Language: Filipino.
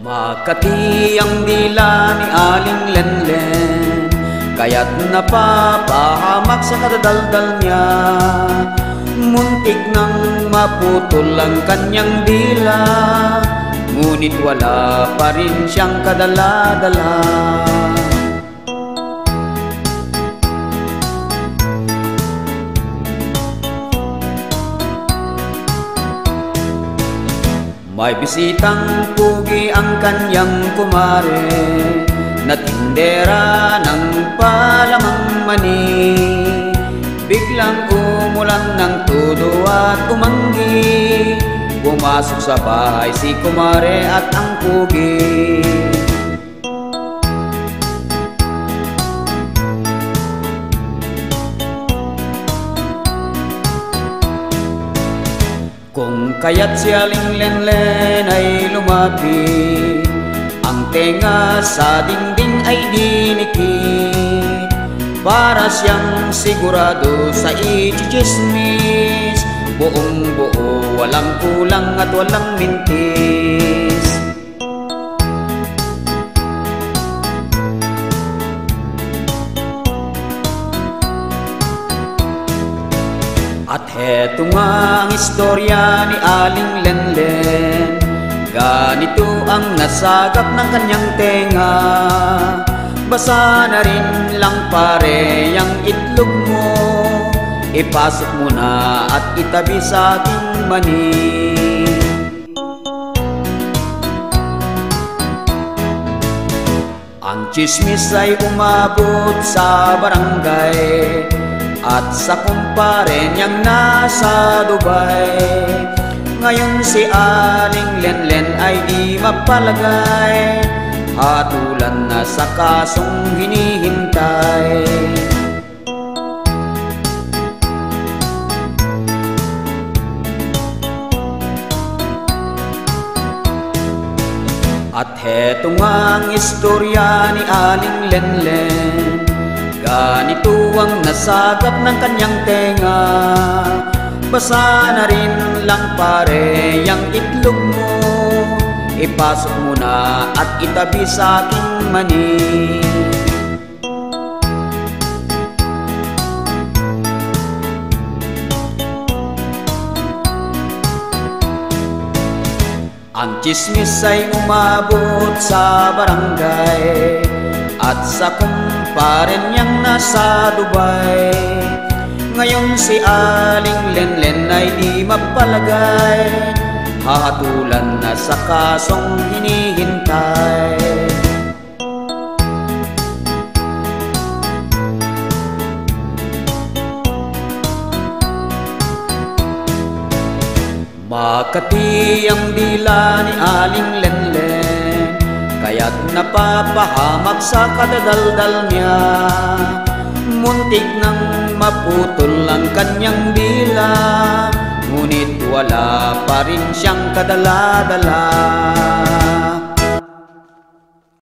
Makati ang dila ni Aling Lenlen, kaya't napapahamak sa kadadaldal niya. Muntik nang maputol ang kanyang dila, ngunit wala pa rin siyang kadala-dala. May bisitang pugi ang kanyang kumare, na tindera ng palamang mani. Biglang umulan ng tudo at umanggi, pumasok sa bahay si kumare at ang pugi. Kung kaya't si Aling Lenlen ay lumapit, ang tenga sa dingding ay dinikit, para siyang sigurado sa ichismis. Buong buo, walang kulang at walang mintis. At heto nga ang istorya ni Aling Lenlen, ganito ang nasagap ng kanyang tenga. Basa na rin lang pare ang itlog mo, ipasok mo na at itabi sa aking mani. Ang chismis ay umabot sa barangay, at sa kumpare niyang nasa Dubai. Ngayon si Aling Lenlen ay di mapalagay, hatulan na sa kasong hinihintay. At heto nga ang istorya ni Aling Lenlen, ganito ang nasagap ng kanyang tenga. Basa na rin lang pare ang itlog mo, ipasok mo na at itabi sa aking mani. Ang chismis ay umabot sa barangay, at sa kumpare niyang nasa Dubai. Ngayon si Aling Lenlen ay di mapalagay, hahatulan na sa kasong hinihintay. Makati ang dila ni Aling Lenlen, kaya't napapahamak sa kadadaldal niya. Muntik nang maputol ang kanyang dila, ngunit wala pa rin siyang kadala-dala.